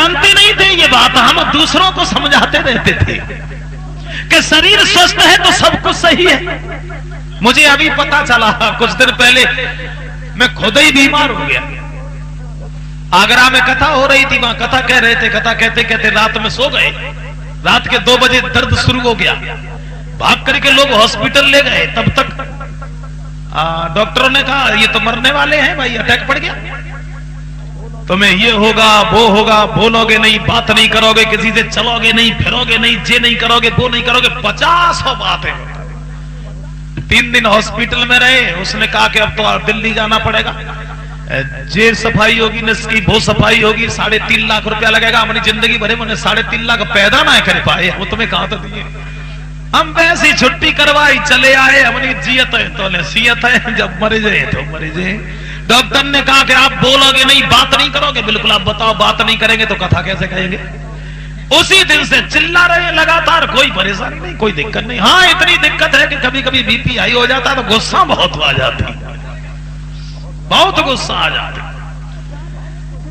जानते नहीं थे ये बात, हम दूसरों को समझाते रहते थे कि शरीर स्वस्थ है तो सब कुछ सही है। मुझे अभी पता चला, कुछ दिन पहले मैं खुद ही बीमार हो गया। आगरा में कथा हो रही थी, वहां कथा कह रहे थे, कथा कहते कहते रात में सो गए। रात के 2 बजे दर्द शुरू हो गया, भाग करके लोग हॉस्पिटल ले गए। तब तक डॉक्टरों ने कहा ये तो मरने वाले हैं भाई, अटैक पड़ गया, तुम्हें ये होगा वो होगा, बोलोगे नहीं, बात नहीं करोगे, किसी से चलोगे नहीं, फिरोगे नहीं, ये नहीं करोगे, वो नहीं करोगे, 50 बातें। 3 दिन हॉस्पिटल में रहे। उसने कहा कि अब तो दिल्ली जाना पड़ेगा, जे सफाई होगी नस की, वो सफाई होगी, 3.5 लाख रुपया लगेगा। हमारी जिंदगी भरे मैंने 3.5 लाख पैदा ना कर पाए, वो तुम्हें कहां तो दिए। हम वैसी छुट्टी करवाई, चले आए। हमने जियत है तो सीयत है, जब मरे जाए तो मरे जाए। डॉक्टर ने कहा कि आप बोलोगे नहीं, बात नहीं करोगे, बिल्कुल आप बताओ, बात नहीं करेंगे तो कथा कैसे कहेंगे। उसी दिन से चिल्ला रहे लगातार, कोई परेशानी नहीं, कोई दिक्कत नहीं। हाँ इतनी दिक्कत है कि कभी कभी बीपी हाई हो जाता है तो गुस्सा बहुत आ जाती, बहुत गुस्सा आ जाता।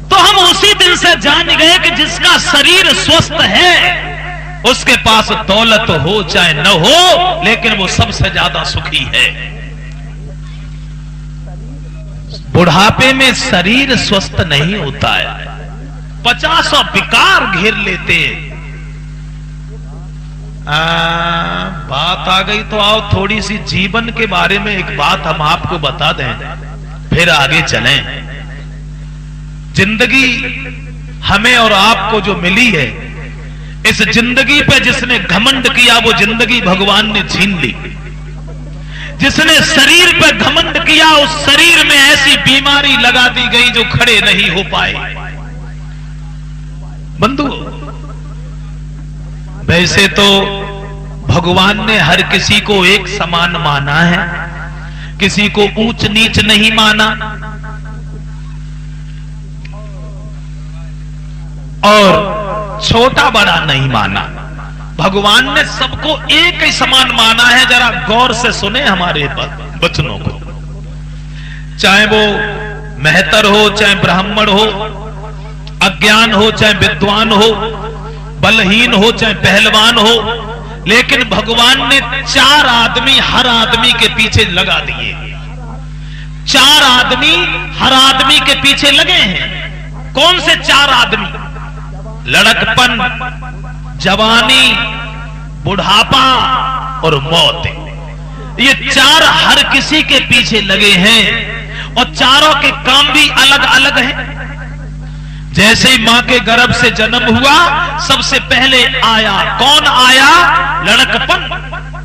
तो हम उसी दिन से जान गए कि जिसका शरीर स्वस्थ है उसके पास दौलत हो चाहे न हो, लेकिन वो सबसे ज्यादा सुखी है। बुढ़ापे में शरीर स्वस्थ नहीं होता है, 50 विकार घेर लेते। बात आ गई तो आओ थोड़ी सी जीवन के बारे में एक बात हम आपको बता दें, फिर आगे चलें। जिंदगी हमें और आपको जो मिली है, इस जिंदगी पे जिसने घमंड किया वो जिंदगी भगवान ने छीन ली। जिसने शरीर पे घमंड किया उस शरीर में ऐसी बीमारी लगा दी गई जो खड़े नहीं हो पाए। बंधु, वैसे तो भगवान ने हर किसी को एक समान माना है, किसी को ऊंच नीच नहीं माना, और छोटा बड़ा नहीं माना। भगवान ने सबको एक ही समान माना है। जरा गौर से सुने हमारे वचनों को। चाहे वो मेहतर हो, चाहे ब्राह्मण हो, अज्ञान हो चाहे विद्वान हो, बलहीन हो चाहे पहलवान हो, लेकिन भगवान ने 4 आदमी हर आदमी के पीछे लगा दिए। 4 आदमी हर आदमी के पीछे लगे हैं। कौन से 4 आदमी? लड़कपन, जवानी, बुढ़ापा और मौत। ये 4 हर किसी के पीछे लगे हैं और चारों के काम भी अलग अलग हैं। जैसे ही मां के गर्भ से जन्म हुआ, सबसे पहले आया कौन आया? लड़कपन।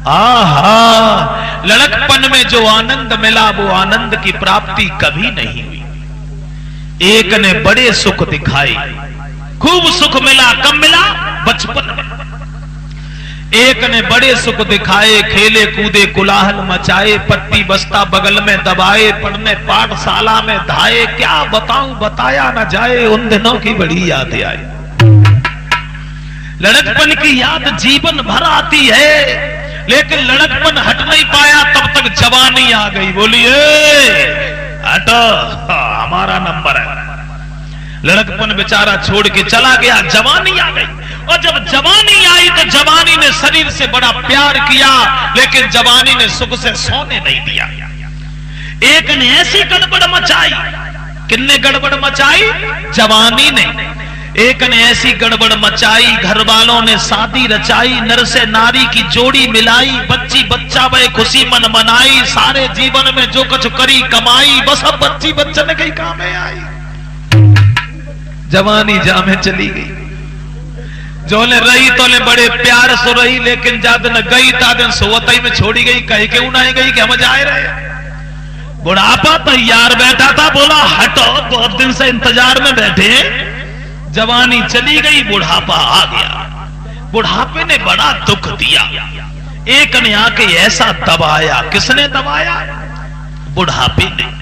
आहा, लड़कपन में जो आनंद मिला वो आनंद की प्राप्ति कभी नहीं हुई। एक ने बड़े सुख दिखाए, खूब सुख मिला। कब मिला? बचपन में। एक ने बड़े सुख दिखाए, खेले कूदे कुलाहल मचाए, पट्टी बस्ता बगल में दबाए, पढ़ने पाठशाला में धाए। क्या बताऊं, बताया न जाए, उन दिनों की बड़ी याद आई। लड़कपन की याद जीवन भर आती है, लेकिन लड़कपन हट नहीं पाया। तब तक जवानी आ गई। बोलिए हटो, हमारा नंबर है। लड़कपन बेचारा छोड़ के चला गया, जवानी आ गई। और जब जवानी आई तो जवानी ने शरीर से बड़ा प्यार किया, लेकिन जवानी ने सुख से सोने नहीं दिया। एक ने ऐसी गड़बड़ मचाई। किसने गड़बड़ मचाई? जवानी ने। एक ने ऐसी गड़बड़ मचाई, घर वालों ने शादी रचाई, नर से नारी की जोड़ी मिलाई, बच्ची बच्चा वह खुशी मन मनाई, सारे जीवन में जो कुछ करी कमाई, बस अब बच्ची बच्चन कहीं काम में आई। जवानी जामे चली गई। जो ने रही तो ने बड़े प्यार से रही, लेकिन जाद न गई तादन सोवतई में छोड़ी गई। कह के उनाई गई कि हम जाए रहे। बुढ़ापा तैयार बैठा था, बोला हटो, बहुत दिन से इंतजार में बैठे। जवानी चली गई, बुढ़ापा आ गया। बुढ़ापे ने बड़ा दुख दिया। एक ने आके ऐसा दबाया। किसने दबाया? बुढ़ापे ने।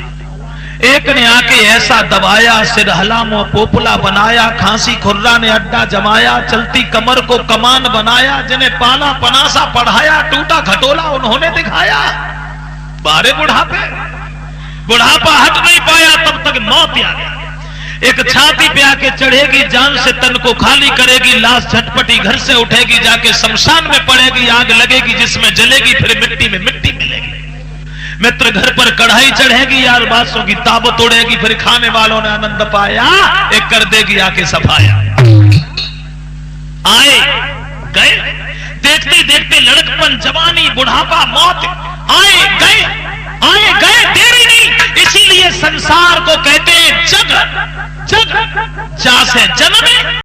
एक ने आके ऐसा दबाया, सिरहला मुंह पोपला बनाया, खांसी खुर्रा ने अड्डा जमाया, चलती कमर को कमान बनाया, जिन्हें पाला पनासा पढ़ाया, टूटा खटोला उन्होंने दिखाया। बारे बुढ़ापे, बुढ़ापा हट नहीं पाया, तब तक मौत आ गई। एक छाती पे आके चढ़ेगी, जान से तन को खाली करेगी, लाश झटपटी घर से उठेगी, जाके शमशान में पड़ेगी, आग लगेगी जिसमें जलेगी, फिर मिट्टी में मिट्टी मिलेगी। मित्र घर पर कढ़ाई चढ़ेगी, यार बासों की ताबत उड़ेगी, फिर खाने वालों ने आनंद पाया, एक कर देगी आके सफाया। आए गए, देखते देखते लड़कपन, जवानी, बुढ़ापा, मौत, आए गए देरी नहीं। इसीलिए संसार को कहते हैं जग, जग जा से जन्मे